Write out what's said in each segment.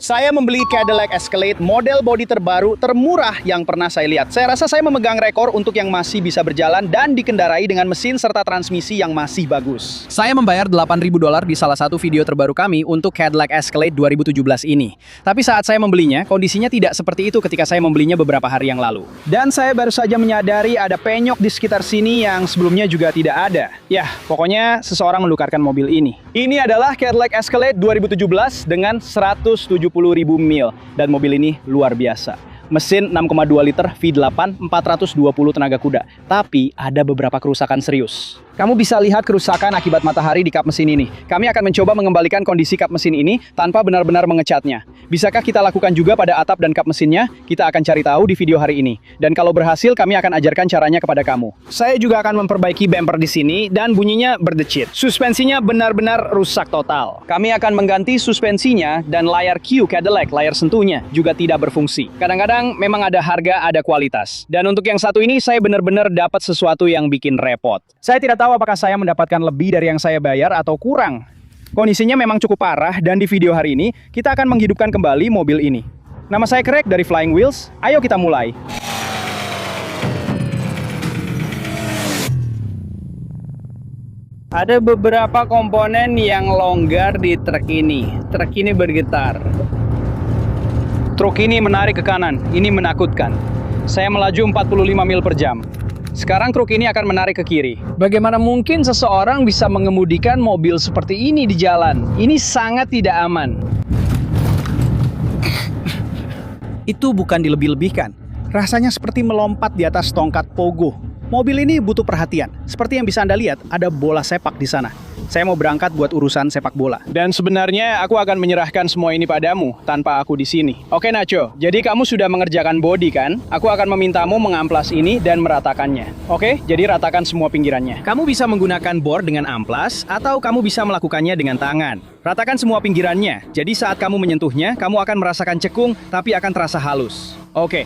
Saya membeli Cadillac Escalade model bodi terbaru termurah yang pernah saya lihat. Saya rasa saya memegang rekor untuk yang masih bisa berjalan dan dikendarai dengan mesin serta transmisi yang masih bagus. Saya membayar $8.000 di salah satu video terbaru kami untuk Cadillac Escalade 2017 ini. Tapi saat saya membelinya, kondisinya tidak seperti itu ketika saya membelinya beberapa hari yang lalu. Dan saya baru saja menyadari ada penyok di sekitar sini yang sebelumnya juga tidak ada. Yah, pokoknya seseorang menukarkan mobil ini. Ini adalah Cadillac Escalade 2017 dengan 170.000 mil. Dan mobil ini luar biasa. Mesin 6,2 liter V8 420 tenaga kuda. Tapi ada beberapa kerusakan serius. Kamu bisa lihat kerusakan akibat matahari di kap mesin ini. Kami akan mencoba mengembalikan kondisi kap mesin ini tanpa benar-benar mengecatnya. Bisakah kita lakukan juga pada atap dan kap mesinnya? Kita akan cari tahu di video hari ini. Dan kalau berhasil, kami akan ajarkan caranya kepada kamu. Saya juga akan memperbaiki bumper di sini dan bunyinya berdecit. Suspensinya benar-benar rusak total. Kami akan mengganti suspensinya dan layar Q Cadillac, layar sentuhnya, juga tidak berfungsi. Kadang-kadang memang ada harga, ada kualitas. Dan untuk yang satu ini, saya benar-benar dapat sesuatu yang bikin repot. Saya tidak tahu apakah saya mendapatkan lebih dari yang saya bayar atau kurang. Kondisinya memang cukup parah dan di video hari ini kita akan menghidupkan kembali mobil ini. Nama saya Craig dari Flying Wheels. Ayo kita mulai. Ada beberapa komponen yang longgar di truk ini. Truk ini bergetar. Truk ini menarik ke kanan. Ini menakutkan. Saya melaju 45 mil per jam. Sekarang truk ini akan menarik ke kiri. Bagaimana mungkin seseorang bisa mengemudikan mobil seperti ini di jalan? Ini sangat tidak aman. Itu bukan dilebih-lebihkan. Rasanya seperti melompat di atas tongkat pogo. Mobil ini butuh perhatian. Seperti yang bisa Anda lihat, ada bola sepak di sana. Saya mau berangkat buat urusan sepak bola. Dan sebenarnya aku akan menyerahkan semua ini padamu tanpa aku di sini. Oke Nacho, jadi kamu sudah mengerjakan bodi kan? Aku akan memintamu mengamplas ini dan meratakannya. Oke, jadi ratakan semua pinggirannya. Kamu bisa menggunakan bor dengan amplas atau kamu bisa melakukannya dengan tangan. Ratakan semua pinggirannya. Jadi saat kamu menyentuhnya, kamu akan merasakan cekung tapi akan terasa halus. Oke.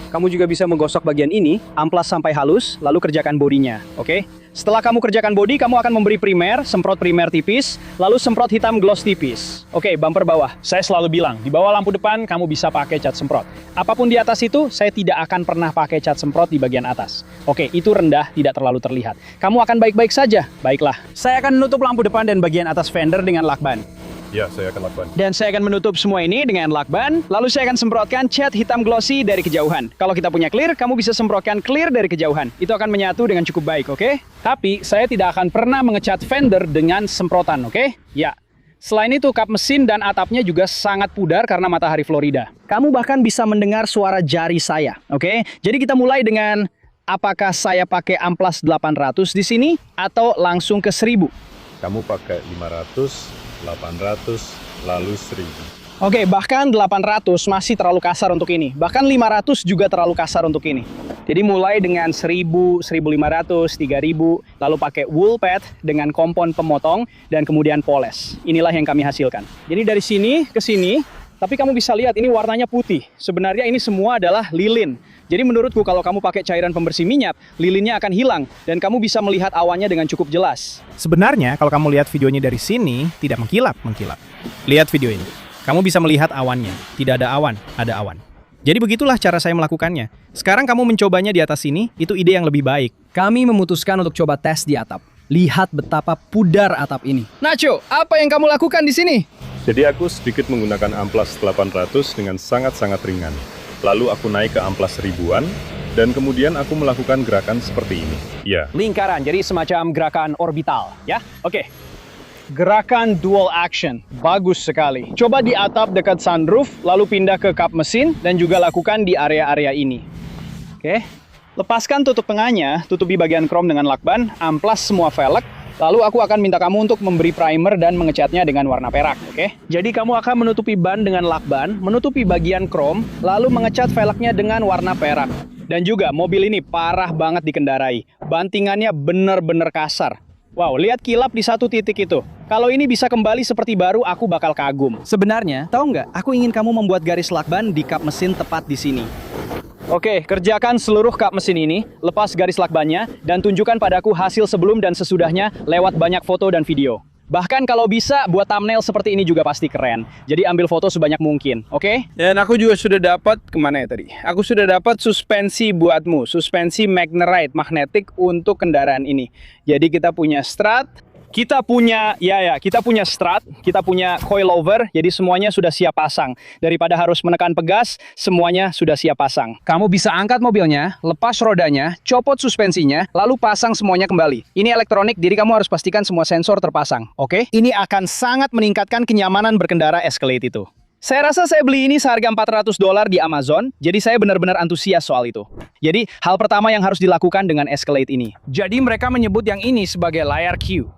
Kamu juga bisa menggosok bagian ini, amplas sampai halus, lalu kerjakan bodinya, oke? Setelah kamu kerjakan bodi, kamu akan memberi primer, semprot primer tipis, lalu semprot hitam gloss tipis. Oke, bumper bawah. Saya selalu bilang, di bawah lampu depan kamu bisa pakai cat semprot. Apapun di atas itu, saya tidak akan pernah pakai cat semprot di bagian atas. Oke, itu rendah, tidak terlalu terlihat. Kamu akan baik-baik saja. Baiklah, saya akan menutup lampu depan dan bagian atas fender dengan lakban. Ya, saya akan lakban. Dan saya akan menutup semua ini dengan lakban, lalu saya akan semprotkan cat hitam glossy dari kejauhan. Kalau kita punya clear, kamu bisa semprotkan clear dari kejauhan. Itu akan menyatu dengan cukup baik, oke? Tapi saya tidak akan pernah mengecat fender dengan semprotan, oke? Ya. Selain itu, kap mesin dan atapnya juga sangat pudar karena matahari Florida. Kamu bahkan bisa mendengar suara jari saya, oke? Jadi kita mulai dengan apakah saya pakai amplas 800 di sini atau langsung ke 1000? Kamu pakai 500, 800, lalu 1000. Oke, bahkan 800 masih terlalu kasar untuk ini. Bahkan 500 juga terlalu kasar untuk ini. Jadi mulai dengan 1000, 1500, 3000, lalu pakai wool pad dengan kompon pemotong, dan kemudian poles. Inilah yang kami hasilkan. Jadi dari sini ke sini, tapi kamu bisa lihat ini warnanya putih. Sebenarnya ini semua adalah lilin. Jadi menurutku kalau kamu pakai cairan pembersih minyak, lilinnya akan hilang dan kamu bisa melihat awannya dengan cukup jelas. Sebenarnya kalau kamu lihat videonya dari sini, tidak mengkilap. Lihat video ini. Kamu bisa melihat awannya. Tidak ada awan, ada awan. Jadi begitulah cara saya melakukannya. Sekarang kamu mencobanya di atas sini, itu ide yang lebih baik. Kami memutuskan untuk coba tes di atap. Lihat betapa pudar atap ini. Nacho, apa yang kamu lakukan di sini? Jadi aku sedikit menggunakan amplas 800 dengan sangat-sangat ringan. Lalu aku naik ke amplas 1000-an, dan kemudian aku melakukan gerakan seperti ini. Ya. Lingkaran, jadi semacam gerakan orbital, ya? Oke. Gerakan dual action, bagus sekali. Coba di atap dekat sunroof, lalu pindah ke kap mesin, dan juga lakukan di area-area ini. Oke. Lepaskan tutup tengahnya, tutupi bagian krom dengan lakban, amplas semua velg, lalu aku akan minta kamu untuk memberi primer dan mengecatnya dengan warna perak, oke? Jadi kamu akan menutupi ban dengan lakban, menutupi bagian krom, lalu mengecat velgnya dengan warna perak. Dan juga mobil ini parah banget dikendarai. Bantingannya bener-bener kasar. Wow, lihat kilap di satu titik itu. Kalau ini bisa kembali seperti baru, aku bakal kagum. Sebenarnya, tahu nggak? Aku ingin kamu membuat garis lakban di kap mesin tepat di sini. Oke, kerjakan seluruh kap mesin ini, lepas garis lakbannya, dan tunjukkan padaku hasil sebelum dan sesudahnya lewat banyak foto dan video. Bahkan kalau bisa, buat thumbnail seperti ini juga pasti keren. Jadi ambil foto sebanyak mungkin, oke? Dan aku juga sudah dapat, kemana ya tadi? Aku sudah dapat suspensi buatmu, suspensi Magnerite, magnetik untuk kendaraan ini. Jadi kita punya strut, kita punya strut, kita punya coilover, jadi semuanya sudah siap pasang. Daripada harus menekan pegas, semuanya sudah siap pasang. Kamu bisa angkat mobilnya, lepas rodanya, copot suspensinya, lalu pasang semuanya kembali. Ini elektronik, jadi kamu harus pastikan semua sensor terpasang, oke? Ini akan sangat meningkatkan kenyamanan berkendara Escalade itu. Saya rasa saya beli ini seharga $400 di Amazon, jadi saya benar-benar antusias soal itu. Jadi, hal pertama yang harus dilakukan dengan Escalade ini. Jadi mereka menyebut yang ini sebagai layar Q.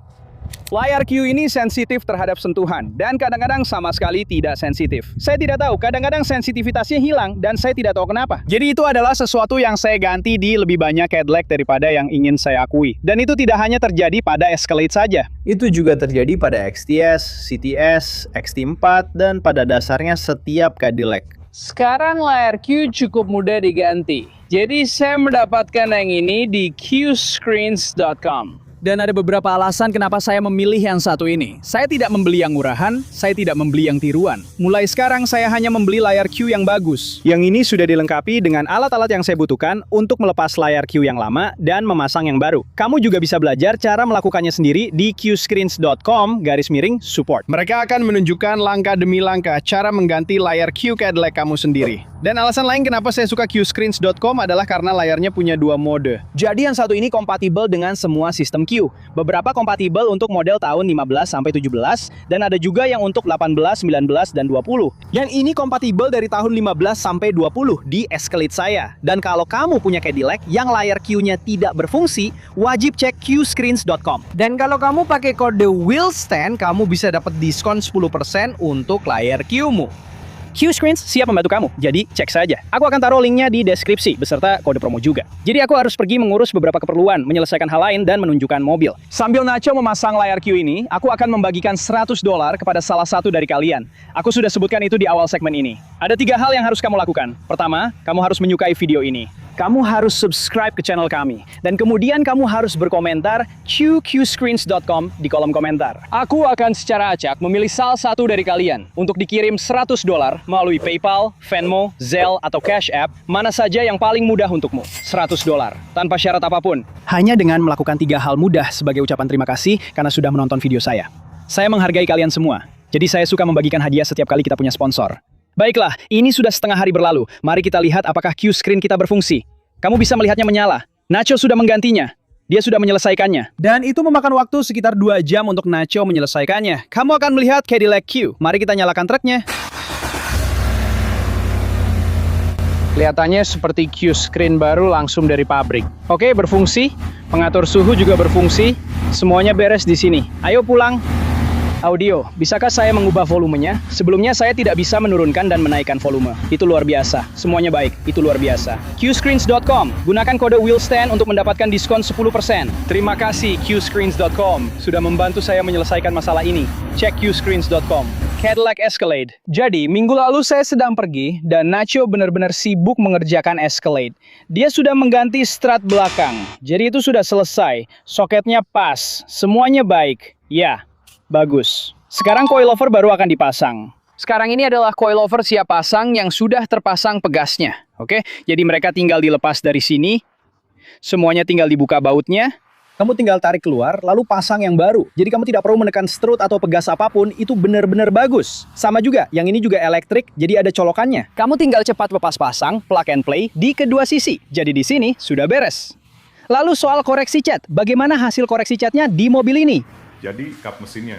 Layar Q ini sensitif terhadap sentuhan dan kadang-kadang sama sekali tidak sensitif. Saya tidak tahu, kadang-kadang sensitivitasnya hilang dan saya tidak tahu kenapa. Jadi itu adalah sesuatu yang saya ganti di lebih banyak Cadillac daripada yang ingin saya akui. Dan itu tidak hanya terjadi pada Escalade saja. Itu juga terjadi pada XTS, CTS, XT4, dan pada dasarnya setiap Cadillac. Sekarang layar Q cukup mudah diganti. Jadi saya mendapatkan yang ini di qscreens.com. Dan ada beberapa alasan kenapa saya memilih yang satu ini. Saya tidak membeli yang murahan, saya tidak membeli yang tiruan. Mulai sekarang saya hanya membeli layar Q yang bagus. Yang ini sudah dilengkapi dengan alat-alat yang saya butuhkan untuk melepas layar Q yang lama dan memasang yang baru. Kamu juga bisa belajar cara melakukannya sendiri di qscreens.com/support. Mereka akan menunjukkan langkah demi langkah cara mengganti layar Q Cadillac kamu sendiri. Dan alasan lain kenapa saya suka qscreens.com adalah karena layarnya punya dua mode. Jadi yang satu ini kompatibel dengan semua sistem Q. Beberapa kompatibel untuk model tahun 15-17 dan ada juga yang untuk 18, 19, dan 20. Yang ini kompatibel dari tahun 15-20 di Escalade saya. Dan kalau kamu punya Cadillac yang layar Q-nya tidak berfungsi, wajib cek qscreens.com. Dan kalau kamu pakai kode WheelStand, kamu bisa dapat diskon 10% untuk layar Q-mu. Qscreens siap membantu kamu, jadi cek saja. Aku akan taruh linknya di deskripsi, beserta kode promo juga. Jadi aku harus pergi mengurus beberapa keperluan, menyelesaikan hal lain, dan menunjukkan mobil. Sambil Nacho memasang layar Q ini, aku akan membagikan $100 kepada salah satu dari kalian. Aku sudah sebutkan itu di awal segmen ini. Ada 3 hal yang harus kamu lakukan. Pertama, kamu harus menyukai video ini. Kamu harus subscribe ke channel kami. Dan kemudian kamu harus berkomentar qscreens.com di kolom komentar. Aku akan secara acak memilih salah satu dari kalian untuk dikirim $100 melalui PayPal, Venmo, Zelle, atau Cash App, mana saja yang paling mudah untukmu. $100, tanpa syarat apapun. Hanya dengan melakukan 3 hal mudah sebagai ucapan terima kasih karena sudah menonton video saya. Saya menghargai kalian semua. Jadi saya suka membagikan hadiah setiap kali kita punya sponsor. Baiklah, ini sudah setengah hari berlalu. Mari kita lihat apakah Qscreen kita berfungsi. Kamu bisa melihatnya menyala. Nacho sudah menggantinya. Dia sudah menyelesaikannya. Dan itu memakan waktu sekitar 2 jam untuk Nacho menyelesaikannya. Kamu akan melihat Cadillac Q. Mari kita nyalakan truknya. Kelihatannya seperti Qscreen baru langsung dari pabrik. Oke, berfungsi. Pengatur suhu juga berfungsi. Semuanya beres di sini. Ayo pulang. Audio, bisakah saya mengubah volumenya? Sebelumnya saya tidak bisa menurunkan dan menaikkan volume. Itu luar biasa. Semuanya baik. Itu luar biasa. qscreens.com. Gunakan kode WheelStand untuk mendapatkan diskon 10%. Terima kasih qscreens.com. Sudah membantu saya menyelesaikan masalah ini. Cek qscreens.com. Cadillac Escalade. Jadi, minggu lalu saya sedang pergi dan Nacho benar-benar sibuk mengerjakan Escalade. Dia sudah mengganti strut belakang. Jadi itu sudah selesai. Soketnya pas. Semuanya baik. Ya. Bagus. Sekarang coilover baru akan dipasang. Sekarang ini adalah coilover siap pasang yang sudah terpasang pegasnya. Oke, jadi mereka tinggal dilepas dari sini. Semuanya tinggal dibuka bautnya. Kamu tinggal tarik keluar, lalu pasang yang baru. Jadi kamu tidak perlu menekan strut atau pegas apapun, itu benar-benar bagus. Sama juga, yang ini juga elektrik, jadi ada colokannya. Kamu tinggal cepat lepas pasang, plug and play di kedua sisi. Jadi di sini sudah beres. Lalu soal koreksi cat, bagaimana hasil koreksi catnya di mobil ini? Jadi kap mesinnya.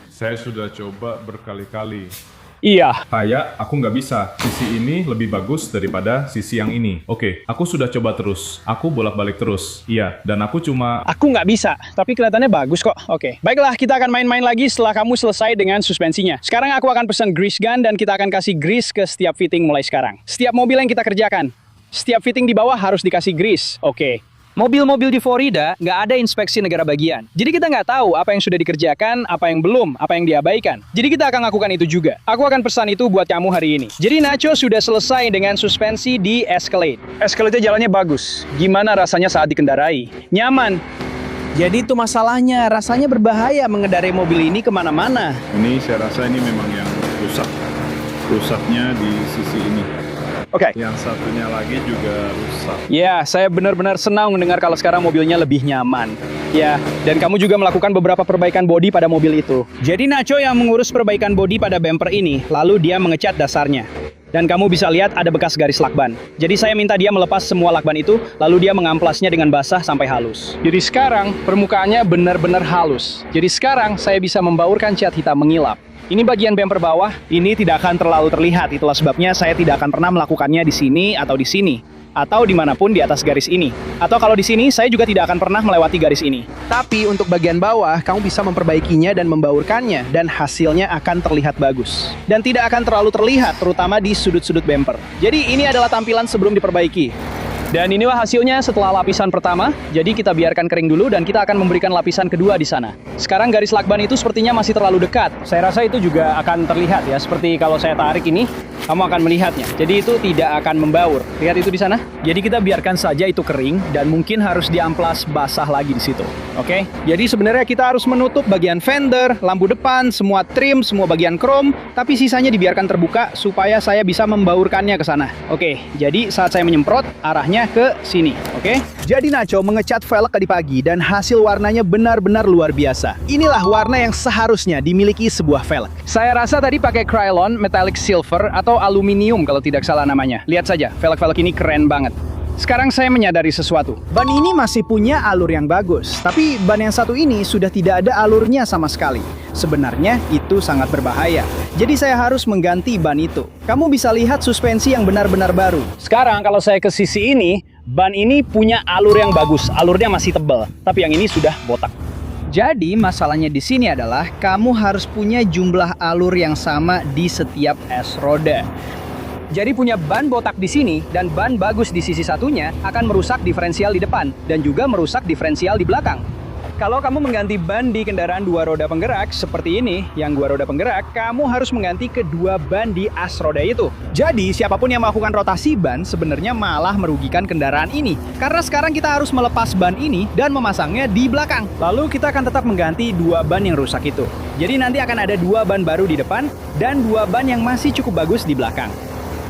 Saya sudah coba berkali-kali. Iya. Kayak aku nggak bisa. Sisi ini lebih bagus daripada sisi yang ini. Oke, aku sudah coba terus. Aku bolak-balik terus. Iya, dan aku nggak bisa, tapi kelihatannya bagus kok. Oke. Baiklah, kita akan main-main lagi setelah kamu selesai dengan suspensinya. Sekarang aku akan pesan grease gun dan kita akan kasih grease ke setiap fitting mulai sekarang. Setiap mobil yang kita kerjakan, setiap fitting di bawah harus dikasih grease. Oke. Mobil-mobil di Florida nggak ada inspeksi negara bagian. Jadi kita nggak tahu apa yang sudah dikerjakan, apa yang belum, apa yang diabaikan. Jadi kita akan lakukan itu juga. Aku akan pesan itu buat kamu hari ini. Jadi Nacho sudah selesai dengan suspensi di Escalade. Escalade jalannya bagus. Gimana rasanya saat dikendarai? Nyaman. Jadi itu masalahnya, rasanya berbahaya mengendarai mobil ini kemana-mana. Ini saya rasa ini memang yang rusak. Rusaknya di sisi ini. Oke. Yang satunya lagi juga rusak. Ya, saya benar-benar senang mendengar kalau sekarang mobilnya lebih nyaman. Ya, dan kamu juga melakukan beberapa perbaikan bodi pada mobil itu. Jadi Nacho yang mengurus perbaikan bodi pada bumper ini, lalu dia mengecat dasarnya. Dan kamu bisa lihat ada bekas garis lakban. Jadi saya minta dia melepas semua lakban itu, lalu dia mengamplasnya dengan basah sampai halus. Jadi sekarang permukaannya benar-benar halus. Jadi sekarang saya bisa membaurkan cat hitam mengilap. Ini bagian bumper bawah, ini tidak akan terlalu terlihat. Itulah sebabnya saya tidak akan pernah melakukannya di sini atau di sini. Atau dimanapun di atas garis ini. Atau kalau di sini, saya juga tidak akan pernah melewati garis ini. Tapi untuk bagian bawah, kamu bisa memperbaikinya dan membaurkannya, dan hasilnya akan terlihat bagus. Dan tidak akan terlalu terlihat, terutama di sudut-sudut bumper. Jadi ini adalah tampilan sebelum diperbaiki. Dan inilah hasilnya setelah lapisan pertama. Jadi kita biarkan kering dulu dan kita akan memberikan lapisan kedua di sana. Sekarang garis lakban itu sepertinya masih terlalu dekat. Saya rasa itu juga akan terlihat ya. Seperti kalau saya tarik ini, kamu akan melihatnya. Jadi itu tidak akan membaur. Lihat itu di sana. Jadi kita biarkan saja itu kering dan mungkin harus diamplas basah lagi di situ. Oke? Jadi sebenarnya kita harus menutup bagian fender, lampu depan, semua trim, semua bagian chrome, tapi sisanya dibiarkan terbuka supaya saya bisa membaurkannya ke sana. Oke, jadi saat saya menyemprot, arahnya ke sini. Oke? Jadi Nacho mengecat velg tadi pagi dan hasil warnanya benar-benar luar biasa. Inilah warna yang seharusnya dimiliki sebuah velg. Saya rasa tadi pakai Krylon Metallic Silver atau aluminium kalau tidak salah namanya. Lihat saja, velg-velg ini keren banget. Sekarang saya menyadari sesuatu. Ban ini masih punya alur yang bagus, tapi ban yang satu ini sudah tidak ada alurnya sama sekali. Sebenarnya itu sangat berbahaya. Jadi saya harus mengganti ban itu. Kamu bisa lihat suspensi yang benar-benar baru. Sekarang kalau saya ke sisi ini, ban ini punya alur yang bagus. Alurnya masih tebal, tapi yang ini sudah botak. Jadi masalahnya di sini adalah kamu harus punya jumlah alur yang sama di setiap es roda. Jadi punya ban botak di sini dan ban bagus di sisi satunya akan merusak diferensial di depan dan juga merusak diferensial di belakang. Kalau kamu mengganti ban di kendaraan dua roda penggerak seperti ini, yang dua roda penggerak, kamu harus mengganti kedua ban di as roda itu. Jadi siapapun yang melakukan rotasi ban sebenarnya malah merugikan kendaraan ini. Karena sekarang kita harus melepas ban ini dan memasangnya di belakang. Lalu kita akan tetap mengganti dua ban yang rusak itu. Jadi nanti akan ada dua ban baru di depan dan dua ban yang masih cukup bagus di belakang.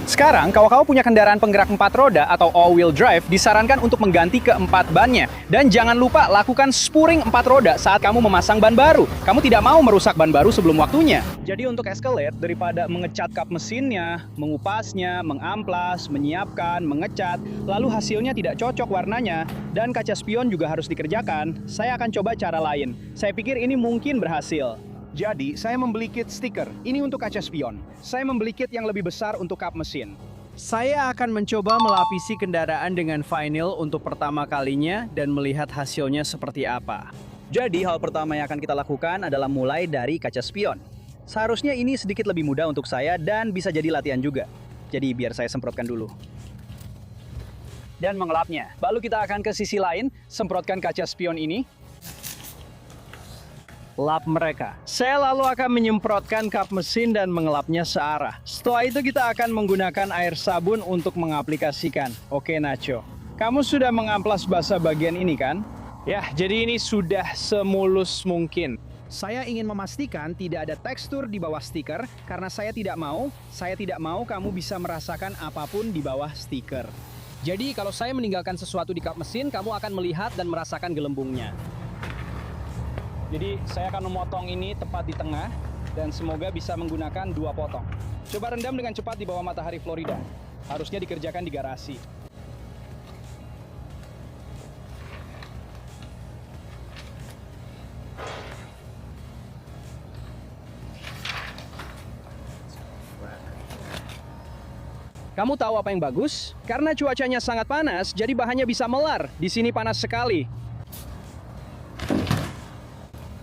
Sekarang, kalau kamu punya kendaraan penggerak 4 roda atau all-wheel drive, disarankan untuk mengganti keempat bannya. Dan jangan lupa lakukan spuring 4 roda saat kamu memasang ban baru. Kamu tidak mau merusak ban baru sebelum waktunya. Jadi untuk Escalade, daripada mengecat kap mesinnya, mengupasnya, mengamplas, menyiapkan, mengecat, lalu hasilnya tidak cocok warnanya, dan kaca spion juga harus dikerjakan, saya akan coba cara lain. Saya pikir ini mungkin berhasil. Jadi, saya membeli kit stiker. Ini untuk kaca spion. Saya membeli kit yang lebih besar untuk kap mesin. Saya akan mencoba melapisi kendaraan dengan vinyl untuk pertama kalinya dan melihat hasilnya seperti apa. Jadi, hal pertama yang akan kita lakukan adalah mulai dari kaca spion. Seharusnya ini sedikit lebih mudah untuk saya dan bisa jadi latihan juga. Jadi, biar saya semprotkan dulu. Dan mengelapnya. Lalu kita akan ke sisi lain, semprotkan kaca spion ini. Lap mereka. Saya lalu akan menyemprotkan kap mesin dan mengelapnya searah. Setelah itu kita akan menggunakan air sabun untuk mengaplikasikan. Oke Nacho, kamu sudah mengamplas basah bagian ini kan? Ya, jadi ini sudah semulus mungkin. Saya ingin memastikan tidak ada tekstur di bawah stiker karena saya tidak mau kamu bisa merasakan apapun di bawah stiker. Jadi kalau saya meninggalkan sesuatu di kap mesin, kamu akan melihat dan merasakan gelembungnya. Jadi saya akan memotong ini tepat di tengah dan semoga bisa menggunakan 2 potong. Coba rendam dengan cepat di bawah matahari Florida. Harusnya dikerjakan di garasi. Kamu tahu apa yang bagus? Karena cuacanya sangat panas, jadi bahannya bisa melar. Di sini panas sekali.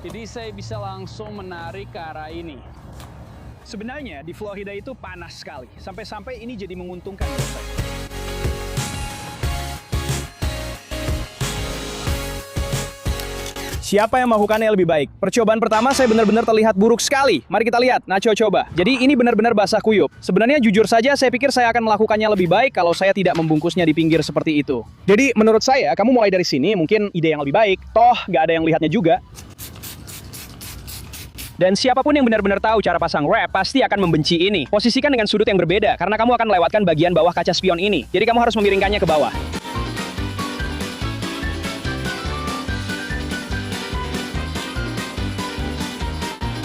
Jadi saya bisa langsung menarik ke arah ini. Sebenarnya di Florida itu panas sekali. Sampai-sampai ini jadi menguntungkan buat saya. Siapa yang melakukannya lebih baik? Percobaan pertama saya benar-benar terlihat buruk sekali. Mari kita lihat, Nacho coba. Jadi ini benar-benar basah kuyup. Sebenarnya jujur saja saya pikir saya akan melakukannya lebih baik kalau saya tidak membungkusnya di pinggir seperti itu. Jadi menurut saya, kamu mulai dari sini mungkin ide yang lebih baik. Toh, nggak ada yang lihatnya juga. Dan siapapun yang benar-benar tahu cara pasang wrap pasti akan membenci ini. Posisikan dengan sudut yang berbeda, karena kamu akan melewatkan bagian bawah kaca spion ini. Jadi kamu harus memiringkannya ke bawah.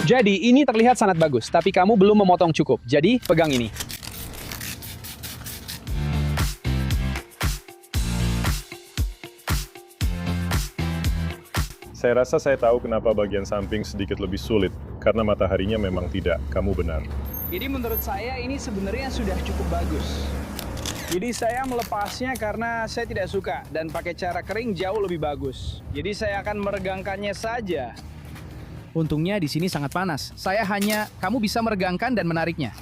Jadi ini terlihat sangat bagus, tapi kamu belum memotong cukup. Jadi pegang ini. Saya rasa saya tahu kenapa bagian samping sedikit lebih sulit, karena mataharinya memang tidak. Kamu benar. Jadi menurut saya ini sebenarnya sudah cukup bagus. Jadi saya melepasnya karena saya tidak suka dan pakai cara kering jauh lebih bagus. Jadi saya akan meregangkannya saja. Untungnya di sini sangat panas. Kamu bisa meregangkan dan menariknya.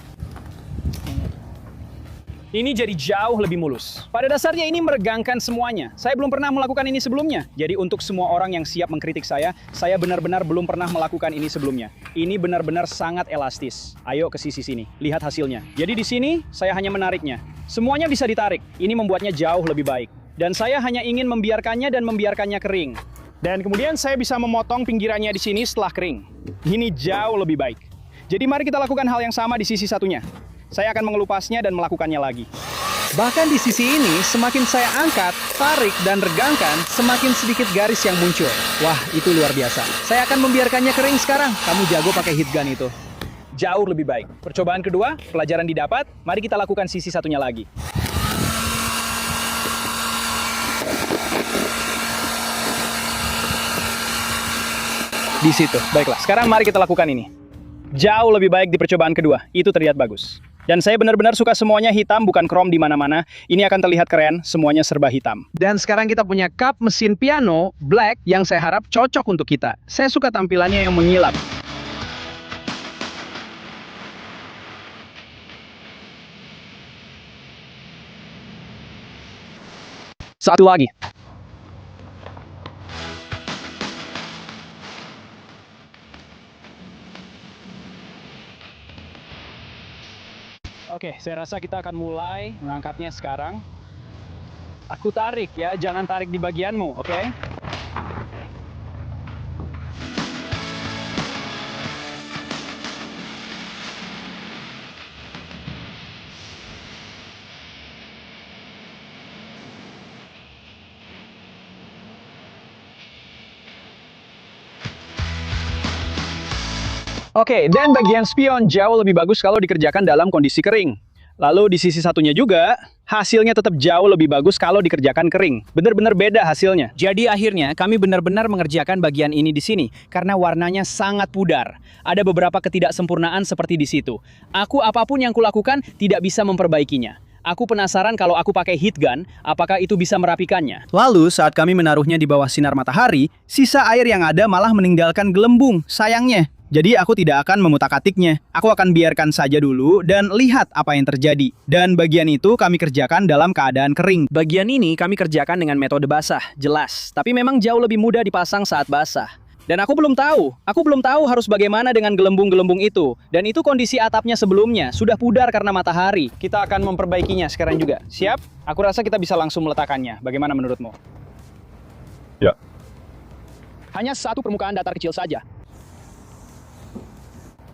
Ini jadi jauh lebih mulus. Pada dasarnya ini meregangkan semuanya. Saya belum pernah melakukan ini sebelumnya. Jadi untuk semua orang yang siap mengkritik saya benar-benar belum pernah melakukan ini sebelumnya. Ini benar-benar sangat elastis. Ayo ke sisi sini, lihat hasilnya. Jadi di sini saya hanya menariknya. Semuanya bisa ditarik. Ini membuatnya jauh lebih baik. Dan saya hanya ingin membiarkannya dan membiarkannya kering. Dan kemudian saya bisa memotong pinggirannya di sini setelah kering. Ini jauh lebih baik. Jadi mari kita lakukan hal yang sama di sisi satunya. Saya akan mengelupasnya dan melakukannya lagi. Bahkan di sisi ini, semakin saya angkat, tarik, dan regangkan, semakin sedikit garis yang muncul. Wah, itu luar biasa. Saya akan membiarkannya kering sekarang. Kamu jago pakai heat gun itu. Jauh lebih baik. Percobaan kedua, pelajaran didapat. Mari kita lakukan sisi satunya lagi. Di situ. Baiklah, sekarang mari kita lakukan ini. Jauh lebih baik di percobaan kedua. Itu terlihat bagus. Dan saya benar-benar suka semuanya hitam, bukan krom di mana-mana. Ini akan terlihat keren, semuanya serba hitam. Dan sekarang kita punya cup mesin piano black yang saya harap cocok untuk kita. Saya suka tampilannya yang mengilap. Satu lagi. Oke, saya rasa kita akan mulai mengangkatnya sekarang. Aku tarik ya, jangan tarik di bagianmu, oke? Oke, dan bagian spion jauh lebih bagus kalau dikerjakan dalam kondisi kering. Lalu di sisi satunya juga, hasilnya tetap jauh lebih bagus kalau dikerjakan kering. Benar-benar beda hasilnya. Jadi akhirnya kami benar-benar mengerjakan bagian ini di sini karena warnanya sangat pudar. Ada beberapa ketidaksempurnaan seperti di situ. Apapun yang kulakukan tidak bisa memperbaikinya. Aku penasaran kalau aku pakai heat gun, apakah itu bisa merapikannya. Lalu saat kami menaruhnya di bawah sinar matahari, sisa air yang ada malah meninggalkan gelembung, sayangnya. Jadi aku tidak akan memutak-atiknya. Aku akan biarkan saja dulu dan lihat apa yang terjadi. Dan bagian itu kami kerjakan dalam keadaan kering. Bagian ini kami kerjakan dengan metode basah, jelas. Tapi memang jauh lebih mudah dipasang saat basah. Dan aku belum tahu harus bagaimana dengan gelembung-gelembung itu. Dan itu kondisi atapnya sebelumnya, sudah pudar karena matahari. Kita akan memperbaikinya sekarang juga. Siap? Aku rasa kita bisa langsung meletakkannya. Bagaimana menurutmu? Ya. Hanya satu permukaan datar kecil saja.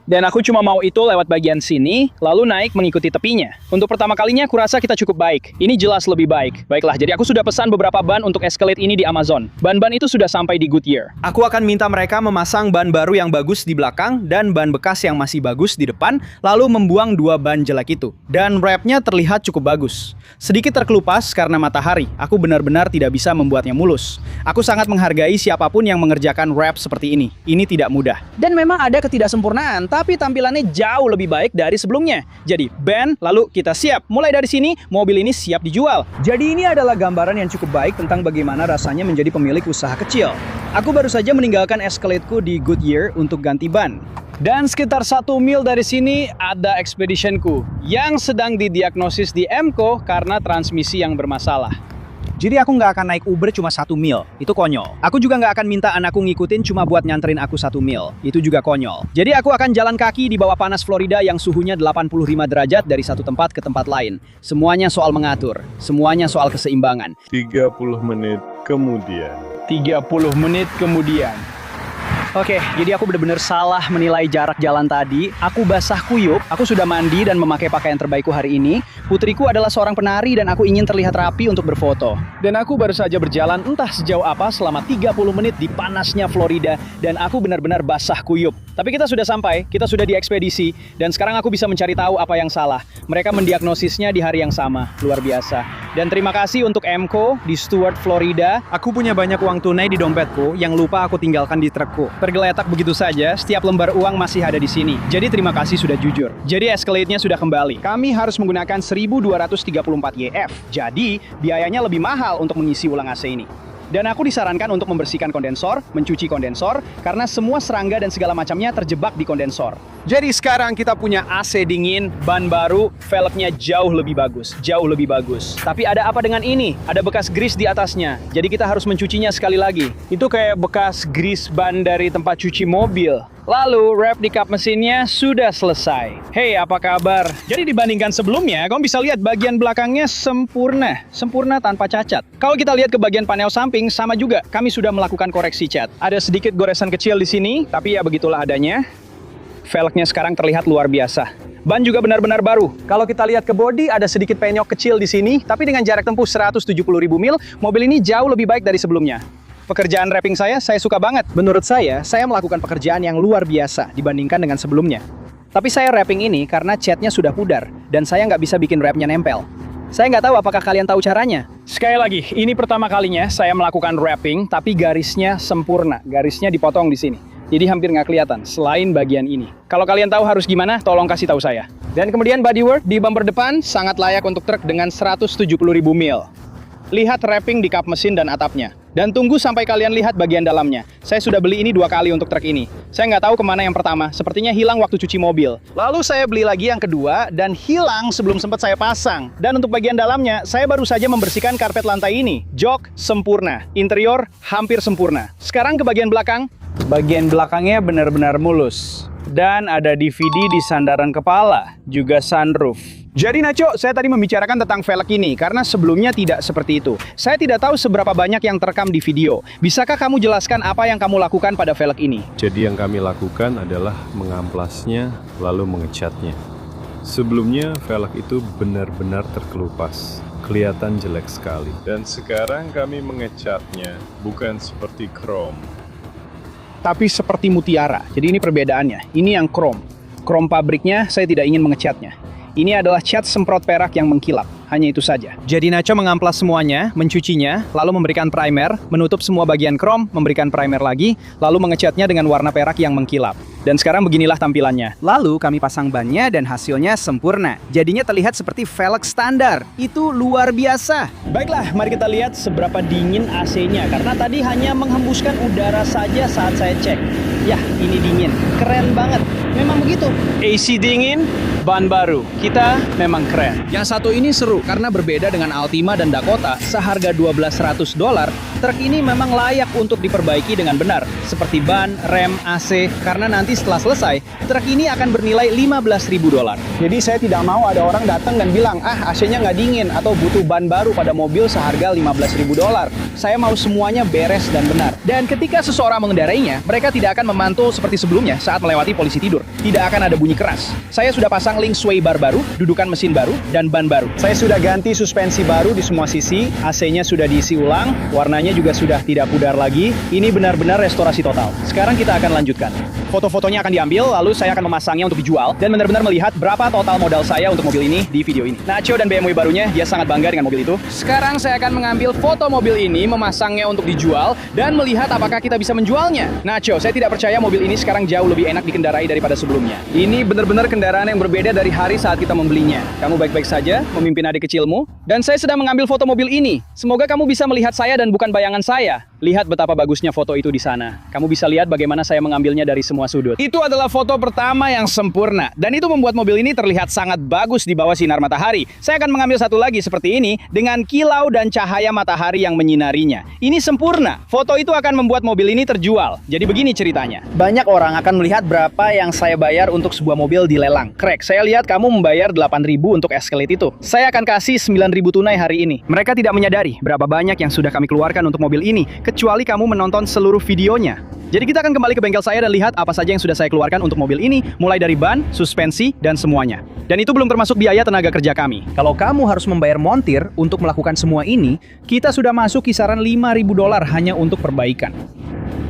Dan aku cuma mau itu lewat bagian sini, lalu naik mengikuti tepinya. Untuk pertama kalinya, kurasa kita cukup baik. Ini jelas lebih baik. Baiklah, jadi aku sudah pesan beberapa ban untuk Escalade ini di Amazon. Ban-ban itu sudah sampai di Goodyear. Aku akan minta mereka memasang ban baru yang bagus di belakang, dan ban bekas yang masih bagus di depan, lalu membuang dua ban jelek itu. Dan wrapnya terlihat cukup bagus. Sedikit terkelupas karena matahari, aku benar-benar tidak bisa membuatnya mulus. Aku sangat menghargai siapapun yang mengerjakan wrap seperti ini. Ini tidak mudah. Dan memang ada ketidaksempurnaan, tapi tampilannya jauh lebih baik dari sebelumnya. Jadi, band, lalu kita siap. Mulai dari sini, mobil ini siap dijual. Jadi ini adalah gambaran yang cukup baik tentang bagaimana rasanya menjadi pemilik usaha kecil. Aku baru saja meninggalkan Escalade-ku di Goodyear untuk ganti ban. Dan sekitar 1 mil dari sini ada Expedition-ku yang sedang didiagnosis di MCO karena transmisi yang bermasalah. Jadi aku nggak akan naik Uber cuma 1 mil. Itu konyol. Aku juga nggak akan minta anakku ngikutin cuma buat nyanterin aku 1 mil. Itu juga konyol. Jadi aku akan jalan kaki di bawah panas Florida yang suhunya 85 derajat dari satu tempat ke tempat lain. Semuanya soal mengatur. Semuanya soal keseimbangan. 30 menit kemudian. 30 menit kemudian. Oke, jadi aku benar-benar salah menilai jarak jalan tadi. Aku basah kuyup, aku sudah mandi dan memakai pakaian terbaikku hari ini. Putriku adalah seorang penari dan aku ingin terlihat rapi untuk berfoto. Dan aku baru saja berjalan entah sejauh apa selama 30 menit di panasnya Florida dan aku benar-benar basah kuyup. Tapi kita sudah sampai, kita sudah di ekspedisi dan sekarang aku bisa mencari tahu apa yang salah. Mereka mendiagnosisnya di hari yang sama, luar biasa. Dan terima kasih untuk Emco di Stuart, Florida. Aku punya banyak uang tunai di dompetku yang lupa aku tinggalkan di trukku. Tergeletak begitu saja, setiap lembar uang masih ada di sini. Jadi terima kasih sudah jujur. Jadi Escalade-nya sudah kembali. Kami harus menggunakan 1234 YF. Jadi biayanya lebih mahal untuk mengisi ulang AC ini. Dan aku disarankan untuk membersihkan kondensor, mencuci kondensor, karena semua serangga dan segala macamnya terjebak di kondensor. Jadi sekarang kita punya AC dingin, ban baru, velgnya jauh lebih bagus, jauh lebih bagus. Tapi ada apa dengan ini? Ada bekas grease di atasnya, jadi kita harus mencucinya sekali lagi. Itu kayak bekas grease ban dari tempat cuci mobil. Lalu, wrap di kap mesinnya sudah selesai. Hey, apa kabar? Jadi dibandingkan sebelumnya, kamu bisa lihat bagian belakangnya sempurna. Sempurna tanpa cacat. Kalau kita lihat ke bagian panel samping, sama juga. Kami sudah melakukan koreksi cat. Ada sedikit goresan kecil di sini, tapi ya begitulah adanya. Velgnya sekarang terlihat luar biasa. Ban juga benar-benar baru. Kalau kita lihat ke bodi, ada sedikit penyok kecil di sini, tapi dengan jarak tempuh 170.000 mil, mobil ini jauh lebih baik dari sebelumnya. Pekerjaan wrapping saya suka banget. Menurut saya melakukan pekerjaan yang luar biasa dibandingkan dengan sebelumnya. Tapi saya wrapping ini karena catnya sudah pudar, dan saya nggak bisa bikin wrapnya nempel. Saya nggak tahu apakah kalian tahu caranya. Sekali lagi, ini pertama kalinya saya melakukan wrapping, tapi garisnya sempurna. Garisnya dipotong di sini. Jadi hampir nggak kelihatan, selain bagian ini. Kalau kalian tahu harus gimana, tolong kasih tahu saya. Dan kemudian bodywork di bumper depan sangat layak untuk truk dengan 170.000 mil. Lihat wrapping di kap mesin dan atapnya. Dan tunggu sampai kalian lihat bagian dalamnya. Saya sudah beli ini 2 kali untuk truk ini. Saya nggak tahu kemana yang pertama, sepertinya hilang waktu cuci mobil. Lalu saya beli lagi yang kedua dan hilang sebelum sempat saya pasang. Dan untuk bagian dalamnya, saya baru saja membersihkan karpet lantai ini. Jok sempurna, interior hampir sempurna. Sekarang ke bagian belakang. Bagian belakangnya benar-benar mulus. Dan ada DVD di sandaran kepala, juga sunroof. Jadi Nacho, saya tadi membicarakan tentang velg ini karena sebelumnya tidak seperti itu. Saya tidak tahu seberapa banyak yang terekam di video. Bisakah kamu jelaskan apa yang kamu lakukan pada velg ini? Jadi yang kami lakukan adalah mengamplasnya lalu mengecatnya. Sebelumnya velg itu benar-benar terkelupas. Kelihatan jelek sekali. Dan sekarang kami mengecatnya bukan seperti chrome, tapi seperti mutiara. Jadi ini perbedaannya. Ini yang chrome. Chrome pabriknya saya tidak ingin mengecatnya. Ini adalah cat semprot perak yang mengkilap. Hanya itu saja. Jadi Nacho mengamplas semuanya, mencucinya, lalu memberikan primer, menutup semua bagian chrome, memberikan primer lagi, lalu mengecatnya dengan warna perak yang mengkilap. Dan sekarang beginilah tampilannya. Lalu kami pasang bannya dan hasilnya sempurna. Jadinya terlihat seperti velg standar. Itu luar biasa. Baiklah, mari kita lihat seberapa dingin AC-nya. Karena tadi hanya menghembuskan udara saja saat saya cek. Yah, ini dingin. Keren banget. Memang begitu. AC dingin, ban baru. Kita memang keren. Yang satu ini seru karena berbeda dengan Altima dan Dakota seharga $1,200. Truk ini memang layak untuk diperbaiki dengan benar, seperti ban, rem, AC, karena nanti setelah selesai, truk ini akan bernilai $15.000. Jadi saya tidak mau ada orang datang dan bilang, AC-nya nggak dingin atau butuh ban baru pada mobil seharga $15.000. Saya mau semuanya beres dan benar. Dan ketika seseorang mengendarainya, mereka tidak akan memantul seperti sebelumnya saat melewati polisi tidur. Tidak akan ada bunyi keras. Saya sudah pasang link sway bar baru, dudukan mesin baru, dan ban baru. Saya sudah ganti suspensi baru di semua sisi, AC-nya sudah diisi ulang, warnanya juga sudah tidak pudar lagi. Ini benar-benar restorasi total. Sekarang kita akan lanjutkan. Foto-fotonya akan diambil, lalu saya akan memasangnya untuk dijual, dan benar-benar melihat berapa total modal saya untuk mobil ini di video ini. Nacho dan BMW barunya, dia sangat bangga dengan mobil itu. Sekarang saya akan mengambil foto mobil ini, memasangnya untuk dijual, dan melihat apakah kita bisa menjualnya. Nacho, saya tidak percaya mobil ini sekarang jauh lebih enak dikendarai daripada sebelumnya. Ini benar-benar kendaraan yang berbeda dari hari saat kita membelinya. Kamu baik-baik saja, memimpin adik kecilmu, dan saya sedang mengambil foto mobil ini. Semoga kamu bisa melihat saya dan bukan bayangan saya. Lihat betapa bagusnya foto itu di sana. Kamu bisa lihat bagaimana saya mengambilnya dari semua sudut. Itu adalah foto pertama yang sempurna. Dan itu membuat mobil ini terlihat sangat bagus di bawah sinar matahari. Saya akan mengambil satu lagi seperti ini dengan kilau dan cahaya matahari yang menyinarinya. Ini sempurna. Foto itu akan membuat mobil ini terjual. Jadi begini ceritanya. Banyak orang akan melihat berapa yang saya bayar untuk sebuah mobil di lelang. Craig, saya lihat kamu membayar 8.000 untuk Escalade itu. Saya akan kasih 9.000 tunai hari ini. Mereka tidak menyadari berapa banyak yang sudah kami keluarkan untuk mobil ini, kecuali kamu menonton seluruh videonya. Jadi kita akan kembali ke bengkel saya dan lihat apa saja yang sudah saya keluarkan untuk mobil ini, mulai dari ban, suspensi, dan semuanya. Dan itu belum termasuk biaya tenaga kerja kami. Kalau kamu harus membayar montir untuk melakukan semua ini, kita sudah masuk kisaran $5.000 hanya untuk perbaikan.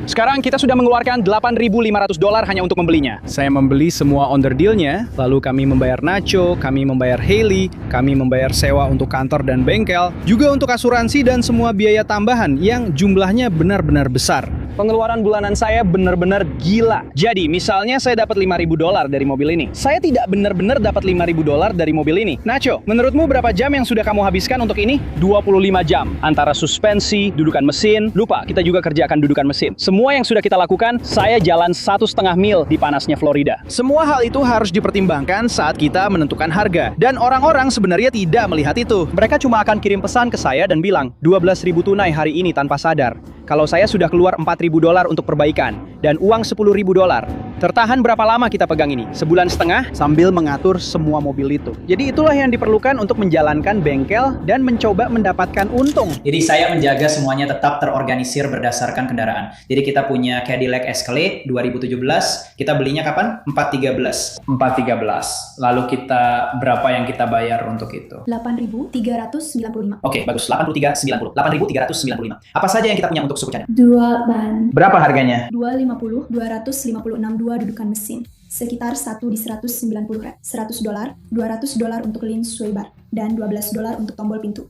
Sekarang kita sudah mengeluarkan $8.500 hanya untuk membelinya. Saya membeli semua under deal-nya, lalu kami membayar Nacho, kami membayar Haley, kami membayar sewa untuk kantor dan bengkel, juga untuk asuransi dan semua biaya tambahan yang jumlahnya benar-benar besar. Pengeluaran bulanan saya benar-benar gila. Jadi, misalnya saya dapat $5.000 dari mobil ini. Saya tidak benar-benar dapat $5.000 dari mobil ini. Nacho, menurutmu berapa jam yang sudah kamu habiskan untuk ini? 25 jam. Antara suspensi, dudukan mesin. Lupa, kita juga kerjakan dudukan mesin. Semua yang sudah kita lakukan, saya jalan 1,5 mil di panasnya Florida. Semua hal itu harus dipertimbangkan saat kita menentukan harga. Dan orang-orang sebenarnya tidak melihat itu. Mereka cuma akan kirim pesan ke saya dan bilang, 12.000 tunai hari ini tanpa sadar. Kalau saya sudah keluar $4.000 untuk perbaikan dan uang $10.000. Tertahan berapa lama kita pegang ini? Sebulan setengah sambil mengatur semua mobil itu. Jadi itulah yang diperlukan untuk menjalankan bengkel dan mencoba mendapatkan untung. Jadi saya menjaga semuanya tetap terorganisir berdasarkan kendaraan. Jadi kita punya Cadillac Escalade 2017, kita belinya kapan? 413. Lalu kita berapa yang kita bayar untuk itu? 8.395. Oke, bagus. 8.395. Apa saja yang kita punya untuk suku cadang? 2 ban. Berapa harganya? 250, 256, 2 dudukan mesin. Sekitar 1 di 190 rep. $100, $200 untuk lens sway-bar, dan $12 untuk tombol pintu.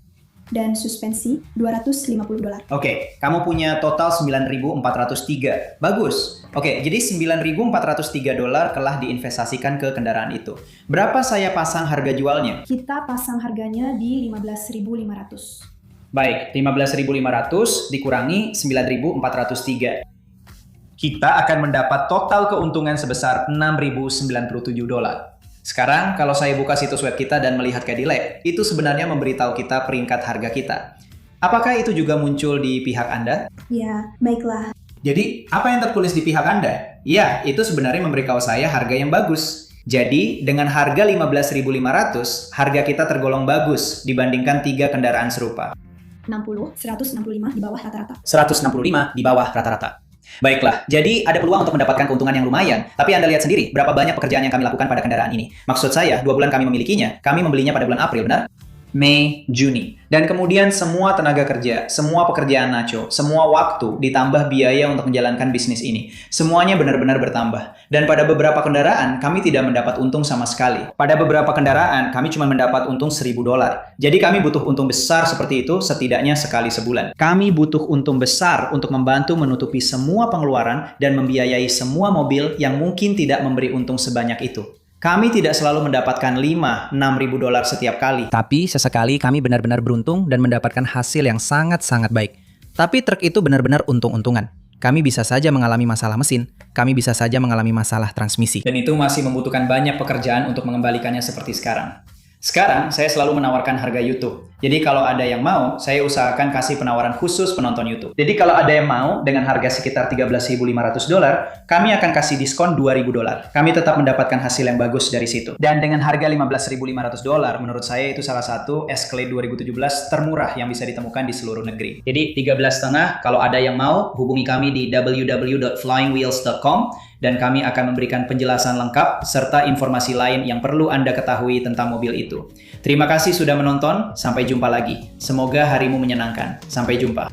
Dan suspensi $250. Oke, kamu punya total 9.403. Bagus. Oke, jadi $9.403 telah diinvestasikan ke kendaraan itu. Berapa saya pasang harga jualnya? Kita pasang harganya di 15.500. Baik, 15.500 dikurangi 9.403. Kita akan mendapat total keuntungan sebesar $6.097. Sekarang, kalau saya buka situs web kita dan melihat Cadillac, itu sebenarnya memberitahu kita peringkat harga kita. Apakah itu juga muncul di pihak Anda? Ya, baiklah. Jadi, apa yang tertulis di pihak Anda? Ya, itu sebenarnya memberitahu saya harga yang bagus. Jadi, dengan harga 15.500, harga kita tergolong bagus dibandingkan 3 kendaraan serupa. 165 di bawah rata-rata. 165 di bawah rata-rata. Baiklah, jadi ada peluang untuk mendapatkan keuntungan yang lumayan. Tapi Anda lihat sendiri berapa banyak pekerjaan yang kami lakukan pada kendaraan ini. Maksud saya, 2 bulan kami memilikinya, kami membelinya pada bulan April, benar? Mei, Juni. Dan kemudian semua tenaga kerja, semua pekerjaan Nacho, semua waktu ditambah biaya untuk menjalankan bisnis ini. Semuanya benar-benar bertambah. Dan pada beberapa kendaraan, kami tidak mendapat untung sama sekali. Pada beberapa kendaraan, kami cuma mendapat untung $1.000. Jadi kami butuh untung besar seperti itu setidaknya sekali sebulan. Kami butuh untung besar untuk membantu menutupi semua pengeluaran dan membiayai semua mobil yang mungkin tidak memberi untung sebanyak itu. Kami tidak selalu mendapatkan $5.000-6.000 setiap kali. Tapi sesekali kami benar-benar beruntung dan mendapatkan hasil yang sangat-sangat baik. Tapi truk itu benar-benar untung-untungan. Kami bisa saja mengalami masalah mesin, kami bisa saja mengalami masalah transmisi. Dan itu masih membutuhkan banyak pekerjaan untuk mengembalikannya seperti sekarang. Sekarang, saya selalu menawarkan harga YouTube. Jadi kalau ada yang mau, saya usahakan kasih penawaran khusus penonton YouTube. Jadi kalau ada yang mau, dengan harga sekitar $13.500, kami akan kasih diskon $2.000. Kami tetap mendapatkan hasil yang bagus dari situ. Dan dengan harga $15.500, menurut saya itu salah satu Escalade 2017 termurah yang bisa ditemukan di seluruh negeri. Jadi 13,5, kalau ada yang mau, hubungi kami di www.flyingwheels.com dan kami akan memberikan penjelasan lengkap serta informasi lain yang perlu Anda ketahui tentang mobil itu. Terima kasih sudah menonton, sampai jumpa lagi. Semoga harimu menyenangkan. Sampai jumpa.